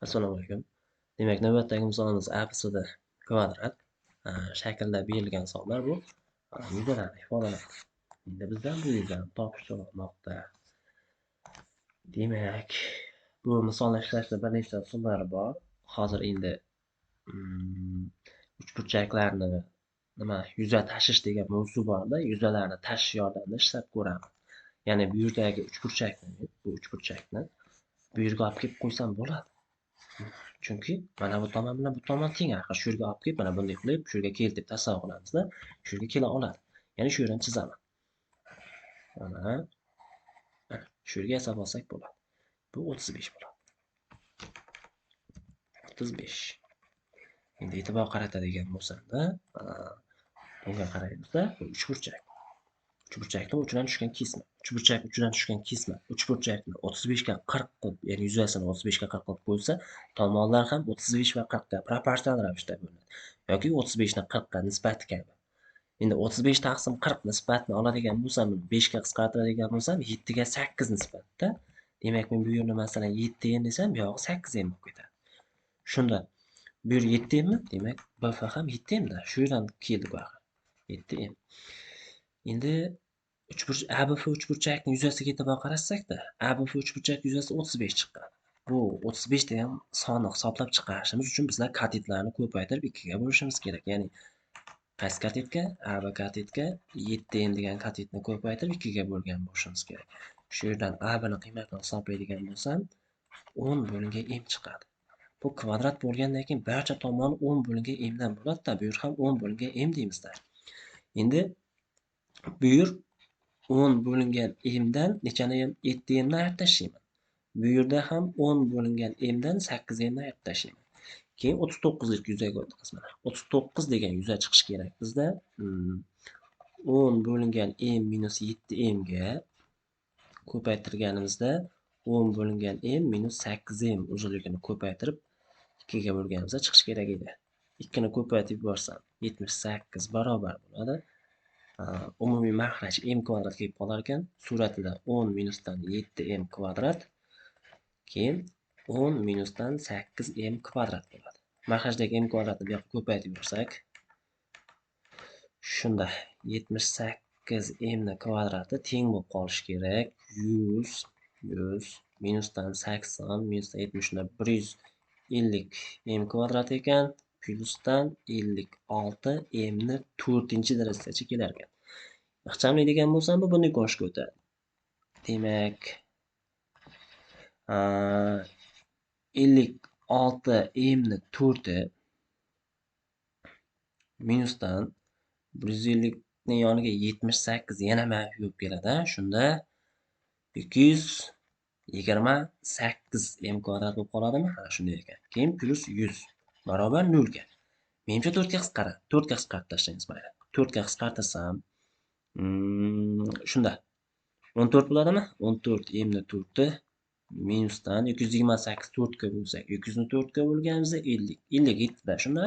Assalomu alaykum. Demak, navbatdagi misolimiz ABCD kvadrat shaklda berilgan sonlar bu yuzalarni ifodalaydi. Endi bizdan bu yuzani topish so'ralmoqda. Demak, bu misolni ishlashda bir nechta usullari bor. Hozir endi uchburchaklarni yuza tashish degan mavzu borda, yuzalarni tashish yordamida ishlab ko'ramiz. Ya'ni bu yerdagi uchburchakni bu yerga olib kelib qo'ysam bo'ladi. Chunki mana bu tomon bilan bu tomon teng axir. Shu yerga olib kelib, mana bunday qilib, shu yerga kel deb tasavvur qilamizda, shu yerga kela oladi. Ya'ni shu yerni chizaman. Mana shu yerga yasab olsak bo'ladi. Bu 35 bo'ladi. 35. Endi e'tibor qaratadigan bo'lsam-da, bunga qaraymizda, bu uchburchak. Uchburchakning uchidan tushgan kesma. Uchburchak uchidan tushgan kesma. Uchburchakni 35 ga 40 qilib, ya'ni yuzasini 35 ga 40 qilib qo'ysa, tomonlar ham 35 va 40 ga proporsional ravishda bo'linadi. Yoki 35 ni 40 ga nisbati kabi. Endi 35 taqsim 40 nisbatni oladigan bo'lsam, 5 ga qisqartiradigan bo'lsam, 7 ga 8 nisbatda. Demak, men bu yerni masalan 7 n desam, bu yog'i 8 n bo'lib ketadi. Shunda bu yer 7 nmi? Demak, BF ham 7 n da. Shu yerdan keldik axir. 7 n. Endi ABF uchburchakning yuzasiga e'tibor qaratsak-da, ABF uchburchak yuzasi 35 chiqqan. Bu 35 degan sonni hisoblab chiqarishimiz uchun bizlar katitlarni ko'paytirib 2 ga bo'lishimiz kerak. Ya'ni qaysi katitga? AB katitga 7 n degan katitni ko'paytirib 2 ga bo'lgan bo'lishimiz kerak. Shu yerdan AB ni qiymatini hisoblaydigan bo'lsam, 10 bo'lingan m chiqadi. Bu kvadrat bo'lgandan keyin barcha tomoni 10 bo'lingan m dan bo'ladi-da, bu yer ham 10 bo'lingan m deymizlar. Endi bu yer 10 bo'lingan m dan nechani 7 m dan ayirib tashlayman. Bu yerda ham 10 bo'lingan m dan 8 m dan ayirib tashlayman. Keyin 39 lik yuzaga o'tamiz mana. 39 degan yuza chiqish kerak bizda. 10 bo'lingan m minus 7 m ga ko'paytirganimizda 10 bo'lingan m minus 8 m uzunligini ko'paytirib 2 ga bo'lganimizda chiqish kerak edi. 2 ni ko'paytirib yuborsam 78 barobar bo'ladi. Umumiy mahraj m kvadrat kelib qolar ekan. Suratida 10 minusdan 7m kvadrat, keyin 10 minusdan 8m kvadrat bo'ladi. Mahrajdagi m kvadratni bu yoqqa ko'paytirib yuborsak, shunda 78m ni kvadrati teng bo'lib qolishi kerak. 100 minusdan 80 minusdan 70 dan 150m kvadrat ekan. Plyusdan 56m ni 4-darajagacha kelar ekan. Ixchamlaydigan bo'lsam, bu bunday ko'rinishga o'tadi. Demak, 56m ni 4i minusdan 150 ni yoniga 78 yana manfiy bo'lib keladi. Shunda 228m kvadrat bo'lib qoladimi? Ha, shunday ekan. Keyin plus 100 barobar 0 ga. Menimcha 4 ga qisqaradi. 4 ga qisqartirib tashlaymiz mayli. 4 ga qisqartirsam, shunda 14 bo'ladimi? 14m ni 4i minusdan 228 4 ga bo'lsak, 200 ni 4 ga bo'lganimizda 50. 57 da shunda.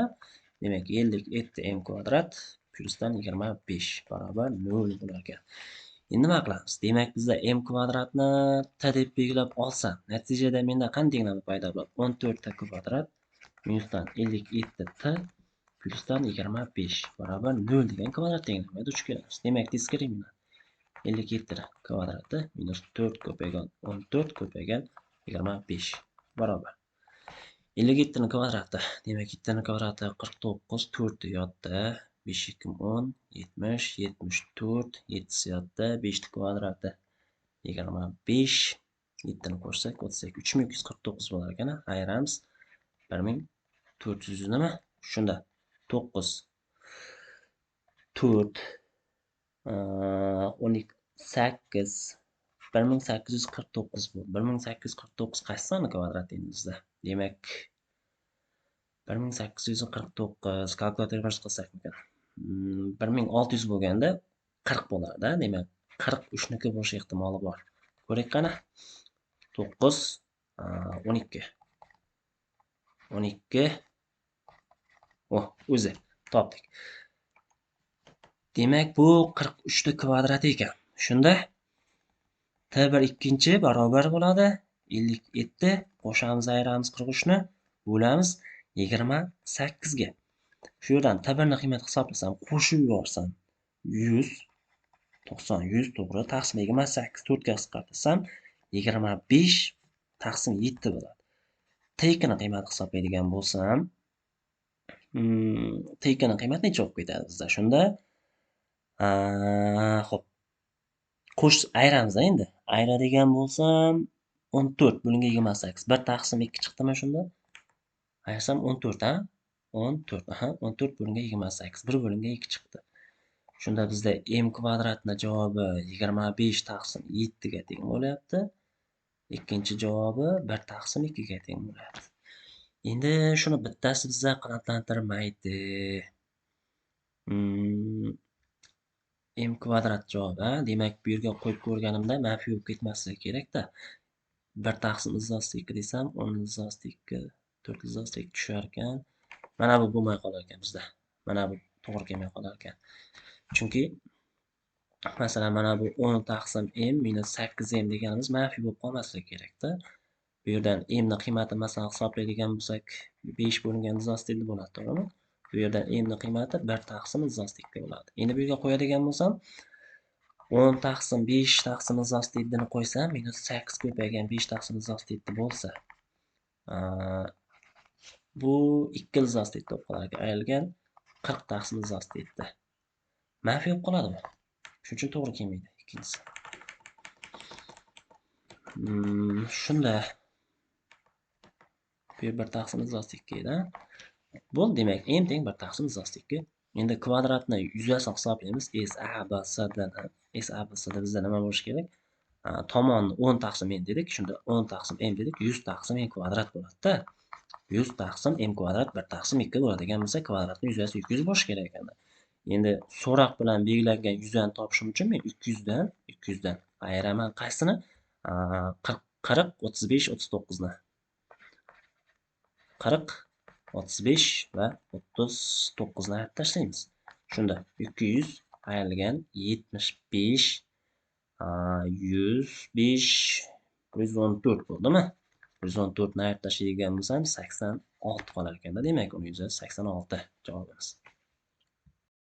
Demak, 57m kvadrat plyusdan 25 barobar 0 bo'lar ekan. Endi nima qilamiz? Demak, bizda m kvadratni t deb belgilab olsam, natijada menda qanday tenglama paydo bo'ladi? 14 kvadrat minusdan 57t plyusdan 25 barobar 0 degan kvadrat tenglamasiga duch kelamiz. Demak, teskari mana 57 kvadrati minus 4 ko'paygan 14 ko'paygan 25 barobar 57 ni kvadrati. Demak, 7 ni kvadrati 49, 4 yotda, 5 2 10, 70, 74, 7 yotda, 5 ni kvadrati 25, 7 ni qo'shsak 38, 3249 bo'lar ekan. Ayiramiz. 1400 nima? Shunda 9 4 12 8 1849 bu. 1849 qaysi sonni kvadrat endi bizda? Demak, 1849 kalkulyatorga bosh qilsak ekan. 1600 bo'lganda 40 bo'lardi. Demak, 43 niki bo'lish ehtimoli bor. Ko'raylik qani. 9 12 o'zi topdik. Demak, bu 43 ni kvadrati ekan. Shunda t1 ikkinchi barobar bo'ladi 57 qo'shamiz, ayiramiz 43ni, bo'lamiz 28 ga. Shu yerdan T1 qiymat hisoblasam, qo'shib yuborsam 100, 90, 100 to'g'ri, taqsim 28 4 ga qisqartirsam 25 taqsim 7 bo'ladi. T2 ni qiymat hisoblaydigan bo'lsam, T2 ni qiymati necha bo'lib ketadi bizda? Shunda xo'p, ayiramiz endi. Ayiradigan bo'lsam 14 bo'lingan 28. 1 taqsim 2 chiqdimi shunda? Ayirsam 14 ha? 14. Aha, 14 bo'lingan 28. 1 bo'lingan 2 chiqdi. Shunda bizda m kvadratni javobi 25 taqsim 7 ga teng bo'lyapti. Ikkinchi javobi 1 taqsim 2 ga teng bo'lyapti. Endi shuni bittasi bizga qanoatlantirmaydi. M kvadrat javobi, demak bu yerga qo'yib ko'rganimda manfiy bo'lib ketmasligi kerak-da. 1 taqsim izzosida 2 desam, 10 izzosida 2, 4 izzosida 2 tushar ekan. Mana bu bo'lmay qolar ekan bizda. Mana bu to'g'ri kelmay qolar ekan. Chunki masalan mana bu 10 taqsim m minus 8m deganimiz manfiy bo'lib qolmasligi kerak-da. Bu yerdan m ni qiymatini masalan hisoblaydigan bo'lsak, 5 bo'lingan izzosida 7 bo'ladi, to'g'rimi? Bu yerdan m ni qiymati 1 taqsim izzosida 2 bo'ladi. Endi bu yerga qo'yadigan bo'lsam, 10 taqsim 5 taqsim izzosida 7 ni qo'ysam, minus 8 ko'paygan 5 taqsim izzosida 7 bo'lsa, bu 2 izzosida 7 bo'lib qolar ekan. Ayrilgan 40 taqsim izzosida 7. Manfiy bo'lib qoladi bu. Shuning uchun to'g'ri kelmaydi ikkinchisi. Shunda bu 1 taqsim izzosida 2 edi. Bo'ldi, demak m teng 1 taqsim izzosida 2. Endi kvadratni yuzasini hisoblaymiz. SABCda bizda nima bo'lishi kerak? Tomonni 10 taqsim m dedik. Shunda 10 taqsim m dedik, 100 taqsim m kvadrat bo'ladi-da. 100 taqsim m kvadrat 1 taqsim 2 bo'ladigan bo'lsa, kvadratni yuzasi 200 bo'lishi kerak ekan. Endi so'roq bilan belgilangan yuzani topishim uchun men 200 dan ayiraman qaysini? 40, 35, 39 ni. 40, 35 va 39 ni ayirib tashlaymiz. Shunda 200 ayrilgan 75, 105, 114 bo'ldimi? 114 ni ayirib tashlaydigan bo'lsam 86 qolar ekanda. Demak, uni yuzasi 86 javobimiz.